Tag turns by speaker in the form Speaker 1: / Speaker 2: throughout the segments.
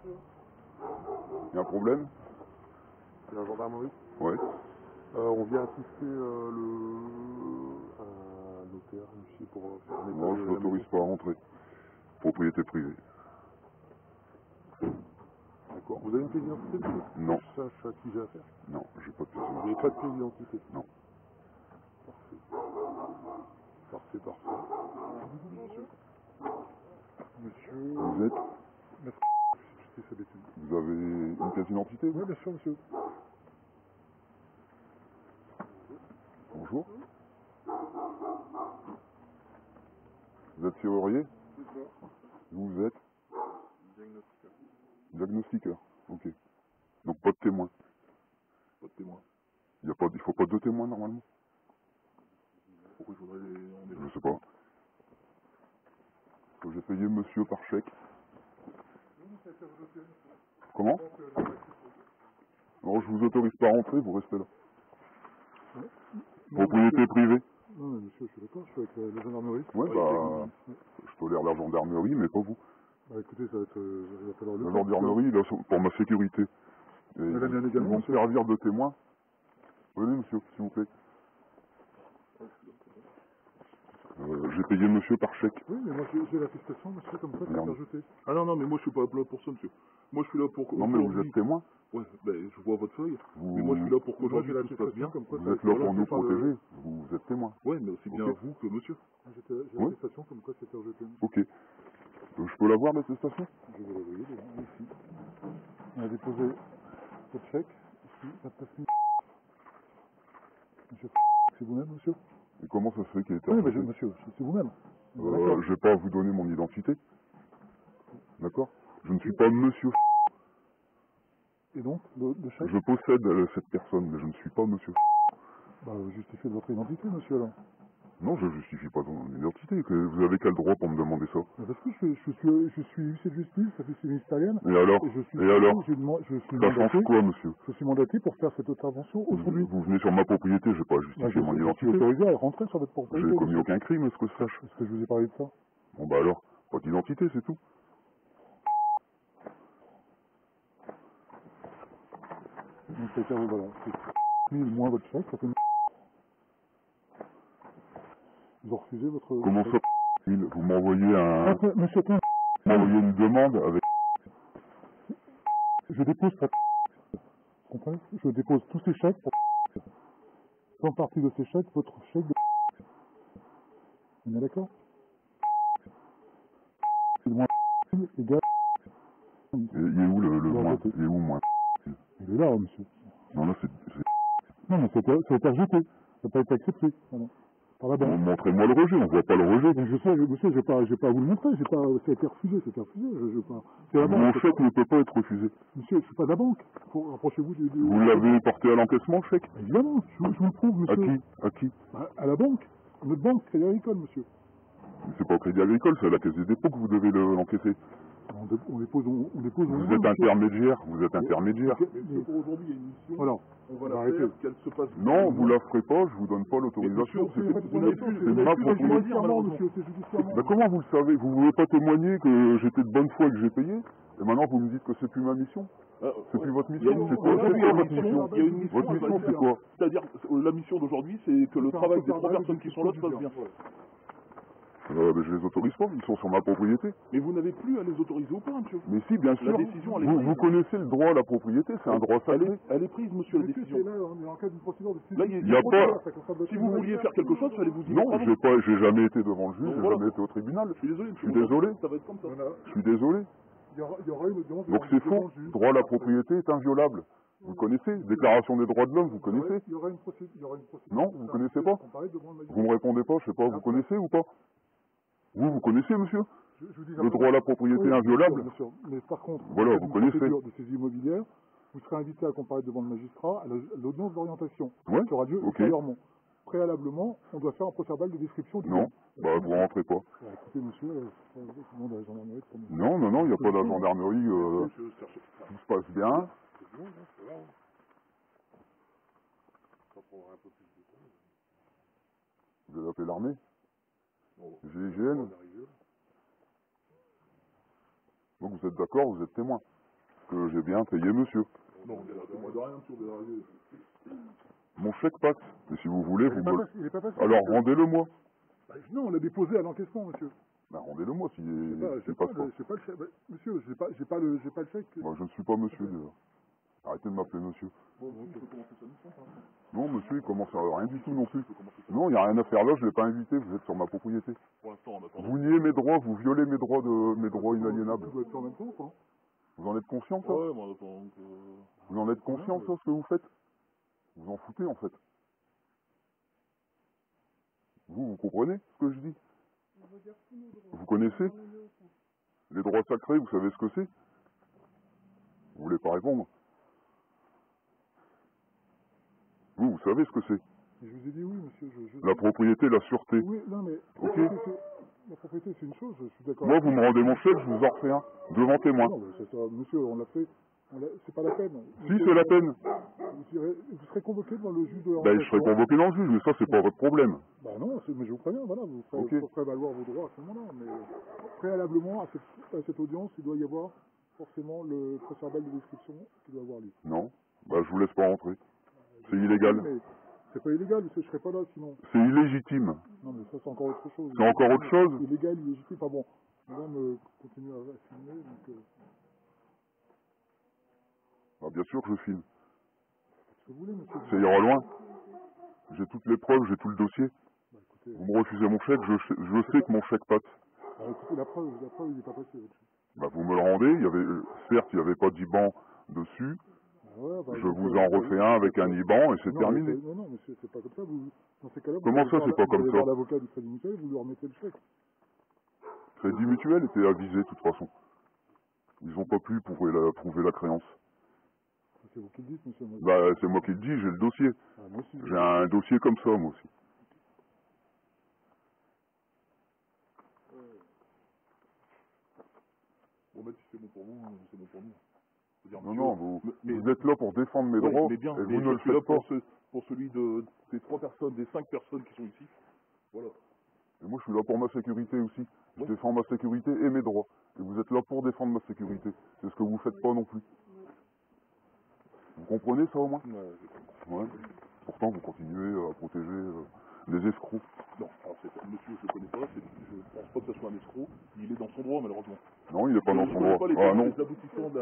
Speaker 1: Il y a un problème?
Speaker 2: C'est la gendarmerie.
Speaker 1: Ouais.
Speaker 2: On vient assister un notaire ici pour faire un
Speaker 1: Non, je l'autorise pas à rentrer. Propriété privée.
Speaker 2: D'accord. Vous avez une pièce d'identité, monsieur?
Speaker 1: Non.
Speaker 2: Je sache à qui j'ai affaire.
Speaker 1: Non, j'ai pas de pièce
Speaker 2: Vous
Speaker 1: d'identité.
Speaker 2: n'avez pas de pièce d'identité?
Speaker 1: Non.
Speaker 2: Parfait. Parfait, parfait. Monsieur...
Speaker 1: Vous êtes?
Speaker 2: C'est sa bêtise.
Speaker 1: Vous avez une pièce d'identité?
Speaker 2: Oui, bien sûr, monsieur.
Speaker 1: Bonjour. Vous êtes serrurier? Vous êtes?
Speaker 2: Diagnostiqueur.
Speaker 1: Diagnostiqueur. Ok. Donc pas de témoin.
Speaker 2: Pas de témoin.
Speaker 1: Il faut pas deux témoins normalement?
Speaker 2: Pourquoi il faudrait
Speaker 1: Je sais pas. Que j'ai payé monsieur par chèque. Comment? Non, je vous autorise pas à rentrer, vous restez là.
Speaker 2: Ouais.
Speaker 1: Propriété privée?
Speaker 2: Non, mais monsieur, je suis d'accord, je suis avec la gendarmerie.
Speaker 1: Ouais, bah, je tolère la gendarmerie, mais pas vous.
Speaker 2: Bah écoutez, ça va être... il va falloir le
Speaker 1: La
Speaker 2: faire,
Speaker 1: gendarmerie, là, pour ma sécurité. Et
Speaker 2: Mais la mienne
Speaker 1: ils
Speaker 2: également,
Speaker 1: vont me
Speaker 2: monsieur.
Speaker 1: servir de témoin. Venez, monsieur, s'il vous plaît. J'ai payé monsieur par chèque.
Speaker 2: Oui, mais moi j'ai l'attestation, monsieur, comme quoi ça
Speaker 1: Merde.
Speaker 2: s'est rejeté. Ah non, non, mais moi je suis pas là pour ça, monsieur. Moi je suis là pour...
Speaker 1: Non, mais vous êtes témoin.
Speaker 2: Ouais, ben je vois votre feuille.
Speaker 1: Vous-
Speaker 2: Mais moi je suis là pour
Speaker 1: Moi,
Speaker 2: qu'aujourd'hui tout se passe bien.
Speaker 1: Vous êtes là pour nous protéger. Vous êtes témoin.
Speaker 2: Ouais, mais aussi bien
Speaker 1: Ok.
Speaker 2: vous que monsieur. J'ai
Speaker 1: Ouais.
Speaker 2: l'attestation comme quoi c'était rejeté.
Speaker 1: Ok. Je peux l'avoir, l'attestation?
Speaker 2: Je vais l'envoyer ici. On a déposé votre chèque, ici, la place. Monsieur, c'est vous-même, monsieur?
Speaker 1: Et comment ça se fait qu'il ait été
Speaker 2: Oui, mais
Speaker 1: rejeté?
Speaker 2: monsieur, c'est vous-même. D'accord.
Speaker 1: Je vais pas vous donner mon identité. D'accord? Je ne suis pas monsieur.
Speaker 2: Et donc, le chèque?
Speaker 1: Je possède cette personne, mais je ne suis pas monsieur.
Speaker 2: Bah, vous justifiez de votre identité, monsieur, alors.
Speaker 1: Non, je justifie pas mon identité. Vous avez quel droit pour me demander ça?
Speaker 2: Parce que je suis huissier de justice, officier ministériel,
Speaker 1: Et alors?
Speaker 2: et je suis
Speaker 1: Et alors?
Speaker 2: je suis
Speaker 1: Ça
Speaker 2: mandaté,
Speaker 1: change quoi, monsieur?
Speaker 2: je suis mandaté pour faire cette intervention aujourd'hui.
Speaker 1: Vous venez sur ma propriété, je vais pas
Speaker 2: Bah,
Speaker 1: justifier mon
Speaker 2: je suis
Speaker 1: identité.
Speaker 2: autorisé à rentrer sur votre propriété.
Speaker 1: J'ai commis
Speaker 2: monsieur.
Speaker 1: aucun crime, est-ce que je sache?
Speaker 2: Est-ce que je vous ai parlé de ça?
Speaker 1: Bon bah alors, pas d'identité, c'est tout.
Speaker 2: Donc, c'est voilà. C'est 1000 moins votre chèque, ça fait... Vous refusez votre...
Speaker 1: Comment ça? Vous m'envoyez
Speaker 2: Monsieur, attends,
Speaker 1: vous m'envoyez une demande avec...
Speaker 2: je dépose pas... Vous comprenez? Je dépose tous ces chèques pour... Sans partie de ces chèques, votre chèque de... On est d'accord? C'est le moins égal...
Speaker 1: Il est où le
Speaker 2: Non,
Speaker 1: moins?
Speaker 2: arrêtez.
Speaker 1: Il est où moins?
Speaker 2: Il est là, monsieur.
Speaker 1: Non, là, c'est...
Speaker 2: Non, mais ça a été rejeté. Ça n'a pas été accepté. Voilà. Par la banque.
Speaker 1: Montrez-moi le rejet, on voit pas le rejet.
Speaker 2: Mais je sais, monsieur, je vais pas vous le montrer. Ça a été refusé, c'était refusé. C'est la
Speaker 1: Mon
Speaker 2: banque.
Speaker 1: chèque ne peut pas être refusé.
Speaker 2: Monsieur, je suis pas de la banque. Rapprochez-vous du...
Speaker 1: Vous l'avez porté à l'encaissement, le chèque?
Speaker 2: Évidemment, je vous le prouve,
Speaker 1: À
Speaker 2: monsieur.
Speaker 1: qui? À qui?
Speaker 2: À la banque. Notre banque, Crédit Agricole, monsieur.
Speaker 1: C'est pas au Crédit Agricole, c'est à la Caisse des dépôts que vous devez l'encaisser.
Speaker 2: On dépose...
Speaker 1: Vous êtes intermédiaire, vous êtes intermédiaire.
Speaker 2: Mais pour aujourd'hui, il y a une mission. Voilà. On va la faire, qu'elle se passe bien.
Speaker 1: Non, vous la ferez pas, je vous donne pas l'autorisation. C'est ma propriété. Ben comment vous le savez? Vous voulez pas témoigner que j'étais de bonne foi et que j'ai payé? Et maintenant vous me dites que c'est plus ma mission? C'est plus votre mission? C'est quoi votre mission? Votre mission c'est quoi?
Speaker 2: C'est-à-dire, la mission d'aujourd'hui, c'est que le travail des 3 personnes qui sont là se passe bien.
Speaker 1: Ben, je les autorise pas, ils sont sur ma propriété.
Speaker 2: Mais vous n'avez plus à les autoriser ou pas, monsieur?
Speaker 1: Mais si, bien sûr.
Speaker 2: La décision, elle est prise.
Speaker 1: Vous connaissez le droit à la propriété, c'est un droit sacré.
Speaker 2: Elle est prise, monsieur, la décision. Là, on est en cas d'une procédure de saisie. Là,
Speaker 1: il y a pas...
Speaker 2: Si vous vouliez faire quelque chose, il fallait vous dire.
Speaker 1: Non, j'ai jamais été devant le juge, j'ai jamais été au tribunal.
Speaker 2: Je suis désolé,
Speaker 1: Je suis désolé.
Speaker 2: Ça va être comme ça.
Speaker 1: Je suis désolé.
Speaker 2: Il y aura une audience.
Speaker 1: Donc c'est faux. Le droit à la propriété est inviolable. Vous connaissez? Déclaration des droits de l'homme, vous connaissez?
Speaker 2: Il y aura une procédure.
Speaker 1: Non, vous connaissez pas? Vous me répondez pas, je sais pas, vous connaissez ou pas? Vous connaissez, monsieur? Le droit à la propriété inviolable?
Speaker 2: Bien sûr. Mais par contre,
Speaker 1: voilà, vous connaissez.
Speaker 2: Procédure de saisie immobilière, vous serez invité à comparaître devant le magistrat à l'audience d'orientation.
Speaker 1: Ouais.
Speaker 2: Qui aura lieu ultérieurement. Préalablement, on doit faire un procès-verbal de description du
Speaker 1: Non, bah vous rentrez pas.
Speaker 2: Écoutez, monsieur, le nom de la gendarmerie...
Speaker 1: Non, il n'y a pas de la gendarmerie, tout se passe bien. Vous avez appelé l'armée? GIGN? Donc vous êtes d'accord, vous êtes témoin. que j'ai bien payé monsieur.
Speaker 3: Non, moi de rien, monsieur, vous allez arriver.
Speaker 1: Mon chèque passe. Et si vous voulez, vous me...
Speaker 2: Il est pas passé.
Speaker 1: Alors rendez-le-moi.
Speaker 2: Bah, non, on l'a déposé à l'encaissement, monsieur.
Speaker 1: Ben, rendez-le-moi s'il
Speaker 2: J'ai
Speaker 1: passe
Speaker 2: pas
Speaker 1: pas.
Speaker 2: le chèque. Bah, monsieur, j'ai pas le chèque.
Speaker 1: Moi, je ne suis pas monsieur déjà. Arrêtez de m'appeler monsieur.
Speaker 3: Bon, il faut commencer sa mission, hein.
Speaker 1: Non, monsieur, il commence à rien du tout non plus. Non, il n'y a rien à faire là, je ne l'ai pas invité, vous êtes sur ma propriété.
Speaker 3: Pour l'instant, on attend.
Speaker 1: Vous niez mes droits, vous violez mes droits inaliénables.
Speaker 2: Vous doit être en même temps, quoi.
Speaker 1: Vous en êtes conscient, ça?
Speaker 3: Ouais, moi, on attend.
Speaker 1: Vous en êtes conscient, ça, ce que vous faites? Vous en foutez, en fait. Vous comprenez ce que je dis? Vous connaissez les droits sacrés, vous savez ce que c'est? Vous voulez pas répondre? Vous savez ce que c'est?
Speaker 2: Je vous ai dit oui, monsieur.
Speaker 1: La propriété, la sûreté.
Speaker 2: Oui, non, mais
Speaker 1: Ok.
Speaker 2: la propriété, c'est une chose, je suis d'accord.
Speaker 1: Moi, vous me rendez mon chèque, je vous en refais un. Devant témoin.
Speaker 2: Non, mais ça, monsieur, on l'a fait. C'est pas la peine.
Speaker 1: Si, c'est la peine.
Speaker 2: Vous serez convoqué devant le juge de
Speaker 1: Ben, je serai convoqué dans le juge, mais ça, c'est pas votre problème.
Speaker 2: Bah non, mais je vous préviens, voilà, vous ferez valoir vos droits à ce moment-là. Mais préalablement à cette audience, il doit y avoir forcément le procès-verbal de description qui doit avoir lieu.
Speaker 1: Non. Ben, je vous laisse pas rentrer. C'est illégal.
Speaker 2: Mais c'est pas illégal, parce que je serais pas là sinon.
Speaker 1: C'est illégitime.
Speaker 2: Non, mais ça, c'est encore autre chose.
Speaker 1: C'est encore autre chose?
Speaker 2: Illégal, illégitime, pas bon. Madame continue à filmer, donc...
Speaker 1: Ah, bien sûr que je filme.
Speaker 2: ce que vous voulez, monsieur.
Speaker 1: Ça ira loin. J'ai toutes les preuves, j'ai tout le dossier.
Speaker 2: Bah, écoutez,
Speaker 1: Vous me refusez mon chèque, je sais que mon chèque passe.
Speaker 2: bah, écoutez, la preuve, il n'est pas passé, votre chèque.
Speaker 1: Bah, vous me le rendez, il y avait, certes, il n'y avait pas d'IBAN dessus.
Speaker 2: Ouais, bah,
Speaker 1: Je vous en refais un avec un IBAN et c'est terminé.
Speaker 2: Non, monsieur, c'est pas comme ça. Dans ces cas-là,
Speaker 1: Comment ça, c'est pas comme
Speaker 2: vous allez
Speaker 1: ça?
Speaker 2: voir l'avocat du Crédit Mutuel, vous lui remettez le chèque.
Speaker 1: Crédit Mutuel était avisé, de toute façon. Ils n'ont pas pu prouver la créance.
Speaker 2: C'est vous qui le dites, monsieur.
Speaker 1: Bah, c'est moi qui le dis, j'ai le dossier.
Speaker 2: Ah, moi aussi.
Speaker 1: J'ai un dossier comme ça, moi aussi.
Speaker 3: Bon, bah, si c'est bon pour vous, c'est bon pour nous. C'est-à-dire,
Speaker 1: Non,
Speaker 3: monsieur,
Speaker 1: non, vous êtes là pour défendre mes droits,
Speaker 3: mais bien,
Speaker 1: et
Speaker 3: mais
Speaker 1: vous ne le
Speaker 3: je suis là
Speaker 1: faites pas.
Speaker 3: pour celui des 3 personnes, des 5 personnes qui sont ici. Voilà.
Speaker 1: Et moi, je suis là pour ma sécurité aussi. Je défends ma sécurité et mes droits. Et vous êtes là pour défendre ma sécurité. C'est ce que vous faites pas non plus. Vous comprenez ça au moins? Ouais. Pourtant, vous continuez à protéger les escrocs.
Speaker 3: Non, alors monsieur, je ne le connais pas, je ne pense pas que ce soit un escroc. Il est dans son droit, malheureusement.
Speaker 1: Non, il n'est pas dans son droit.
Speaker 3: Ah
Speaker 1: non.
Speaker 3: Les aboutissants de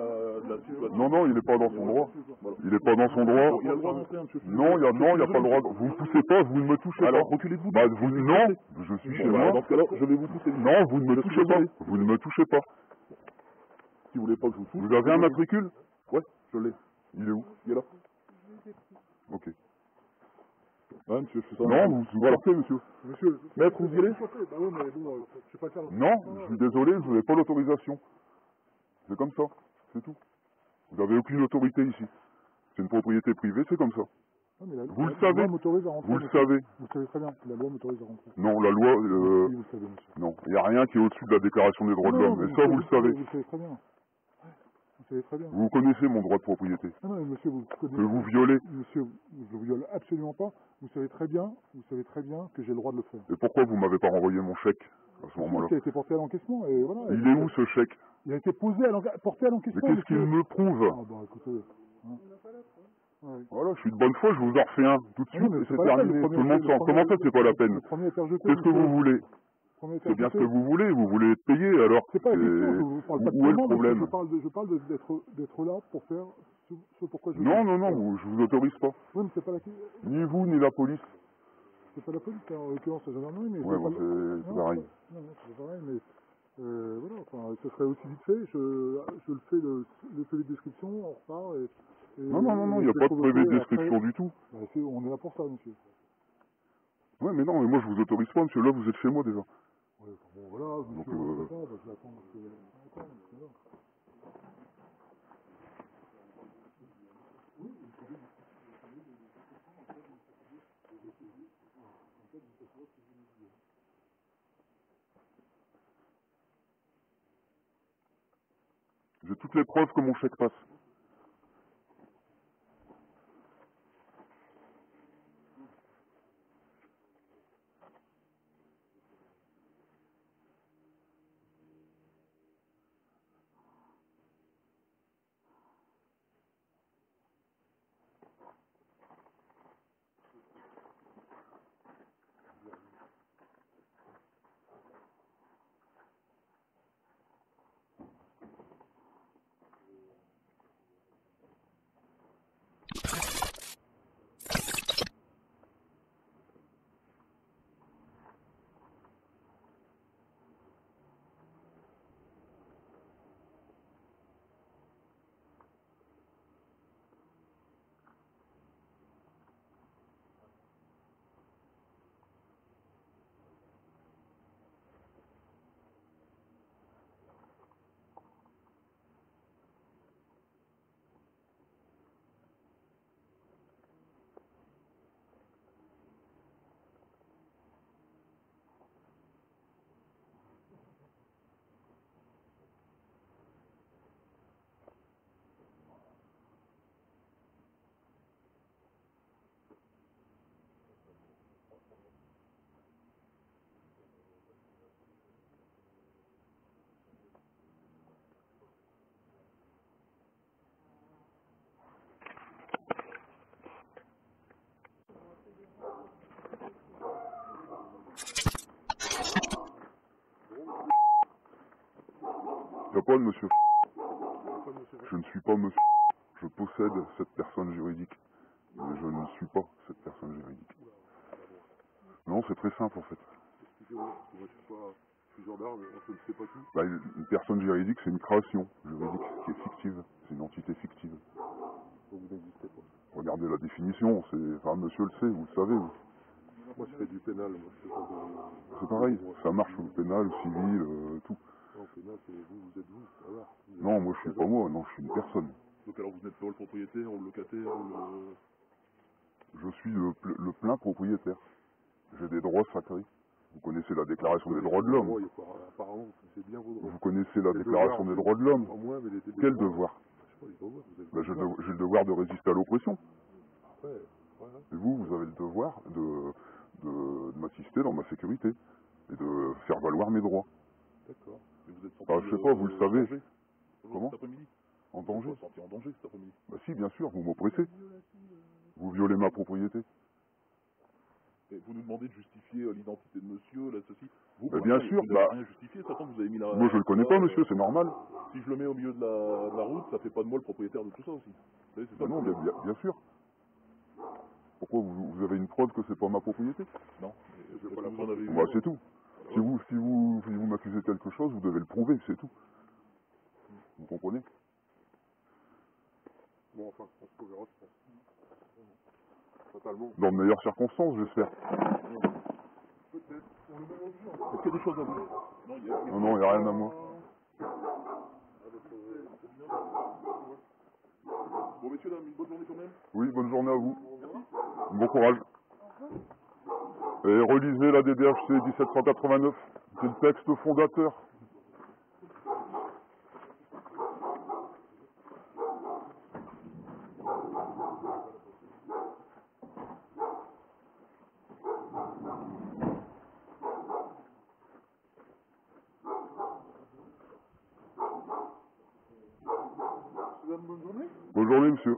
Speaker 3: la situation.
Speaker 1: Non, il n'est pas dans son droit.
Speaker 3: Voilà.
Speaker 1: Il n'est pas dans son droit.
Speaker 3: Il a le droit d'entrer, monsieur.
Speaker 1: Non, il n'y a pas le droit. Vous ne me poussez pas, vous ne me touchez
Speaker 3: Alors,
Speaker 1: pas.
Speaker 3: reculez de vous.
Speaker 1: Bah, non, je suis chez moi.
Speaker 3: Dans ce cas-là, je vais vous pousser.
Speaker 1: Non, vous ne me touchez pas. Vous ne me touchez pas.
Speaker 3: Si vous voulez pas que je vous touche.
Speaker 1: Vous avez un matricule?
Speaker 3: Ouais, je l'ai.
Speaker 1: Il est où?
Speaker 3: Il est là.
Speaker 1: Ok.
Speaker 3: Ouais, monsieur, je fais ça.
Speaker 1: Non, vous sortez, monsieur.
Speaker 2: Monsieur,
Speaker 3: Maître, vous y allez?
Speaker 2: bah ouais, mais bon, je sais pas faire.
Speaker 1: Non, je suis désolé, je n'ai pas l'autorisation. C'est comme ça, c'est tout. Vous n'avez aucune autorité ici. C'est une propriété privée, c'est comme ça. Vous le savez. Vous le savez.
Speaker 2: Vous savez très bien, la loi m'autorise à rentrer.
Speaker 1: Non, la loi,
Speaker 2: Oui, vous le savez, monsieur.
Speaker 1: non, il n'y a rien qui est au-dessus de la déclaration des droits de l'homme. Et ça, vous le savez.
Speaker 2: Vous le savez très bien. Vous savez très bien.
Speaker 1: Vous connaissez mon droit de propriété.
Speaker 2: Non, mais monsieur, vous connaissez.
Speaker 1: Que vous violez.
Speaker 2: Monsieur, je ne viole absolument pas. Vous savez très bien que j'ai le droit de le faire.
Speaker 1: Et pourquoi vous m'avez pas renvoyé mon chèque à ce moment-là?
Speaker 2: Il a été porté à l'encaissement et voilà.
Speaker 1: Il est où ce chèque?
Speaker 2: Il a été porté à l'encaissement.
Speaker 1: Mais qu'est-ce qu'il me prouve?
Speaker 2: Ah bah écoutez. Hein. Ouais.
Speaker 1: Voilà, je suis de bonne foi, je vous en refais un tout de
Speaker 2: Ah non,
Speaker 1: suite
Speaker 2: mais
Speaker 1: et
Speaker 2: c'est
Speaker 1: c'est
Speaker 2: pas la peine,
Speaker 1: terminé.
Speaker 2: le
Speaker 1: Tout le monde
Speaker 2: premier-
Speaker 1: sent. Comment ça, c'est pas la peine?
Speaker 2: Le premier est perjeté.
Speaker 1: Qu'est-ce que vous voulez? C'est bien ce que vous voulez être payé, alors
Speaker 2: C'est pas la question, je vous parle pas de
Speaker 1: où est le
Speaker 2: paiement,
Speaker 1: problème?
Speaker 2: je parle d'être là pour faire ce pourquoi je
Speaker 1: Non,
Speaker 2: viens.
Speaker 1: je vous autorise pas.
Speaker 2: Oui, mais c'est pas la question.
Speaker 1: Ni vous, ni la police.
Speaker 2: C'est pas la police, hein, en l'occurrence, la gendarmerie, mais
Speaker 1: Ouais,
Speaker 2: c'est
Speaker 1: bon,
Speaker 2: pas
Speaker 1: c'est pareil.
Speaker 2: Non, c'est pareil, mais voilà, enfin, ce serait aussi vite fait, je le fais, le PV de description, on repart et
Speaker 1: Non, il n'y a pas de PV de description du tout.
Speaker 2: Bah, on est là pour ça, monsieur.
Speaker 1: Ouais, mais non, mais moi je vous autorise pas, monsieur, là vous êtes chez moi déjà.
Speaker 2: Ouais, bon, voilà, monsieur,
Speaker 1: Donc,
Speaker 2: bah, je vais attendre, parce que... Attends, voilà.
Speaker 1: J'ai toutes les preuves que mon chèque passe. pas le monsieur. Je ne suis pas monsieur. Je possède cette personne juridique. Mais je ne suis pas cette personne juridique. Non, c'est très simple en fait.
Speaker 3: Excusez-moi, parce que moi je suis gendarme, je ne sais pas tout.
Speaker 1: Bah, une personne juridique, c'est une création juridique qui est fictive. C'est une entité fictive.
Speaker 3: Donc vous n'existez pas.
Speaker 1: Regardez la définition, enfin monsieur le sait, vous le savez. Vous.
Speaker 3: Moi je fais du pénal, moi je fais pas de...
Speaker 1: C'est pareil, ça marche au pénal, au civil, tout.
Speaker 3: Non, au pénal, c'est vous êtes vous, voilà.
Speaker 1: Non, moi je suis pas moi, non, je suis une personne.
Speaker 3: Donc alors vous n'êtes pas le propriétaire ou le locataire ou le...
Speaker 1: Je suis le plein propriétaire. J'ai des droits sacrés. Vous connaissez la déclaration des droits de l'homme.
Speaker 3: Apparemment, c'est bien vos droits.
Speaker 1: Vous connaissez la déclaration des droits de l'homme. Quel devoir? Ben, j'ai le devoir de résister à l'oppression. Et vous avez le devoir de m'assister dans ma sécurité et de faire valoir mes droits.
Speaker 3: D'accord. Et vous êtes senti
Speaker 1: je sais pas, vous le savez. Comment?
Speaker 3: Cet après-midi.
Speaker 1: En danger?
Speaker 3: Vous êtes senti en danger cet après-midi?
Speaker 1: Bah si, bien sûr, vous m'oppressez. Vous violez ma propriété.
Speaker 3: Et vous nous demandez de justifier l'identité de monsieur, là, ceci. Vous,
Speaker 1: bien sûr,
Speaker 3: vous n'avez rien justifié, ça tombe, vous avez mis la...
Speaker 1: Moi je le connais pas, monsieur, c'est normal.
Speaker 3: Si je le mets au milieu de la route, ça fait pas de moi le propriétaire de tout ça aussi. Vous savez, c'est ça.
Speaker 1: Non, bien sûr. Pourquoi vous avez une preuve que c'est pas ma propriété?
Speaker 3: Non, mais pas la vous en avez eu.
Speaker 1: Bah c'est tout. Si vous m'accusez de quelque chose, vous devez le prouver, c'est tout. Vous comprenez?
Speaker 3: Bon, enfin, on se trouvera, je pense. Totalement.
Speaker 1: Dans de meilleures circonstances, j'espère.
Speaker 3: Peut-être. Est-ce qu'il y a des choses à vous?
Speaker 1: Non, il n'y a rien à moi.
Speaker 3: Bon, messieurs, dames, une bonne journée quand même.
Speaker 1: Oui, bonne journée à vous. Bon courage. Et relisez la DDHC 1789. C'est le texte fondateur.
Speaker 2: Bonne journée.
Speaker 1: Bonne journée, monsieur.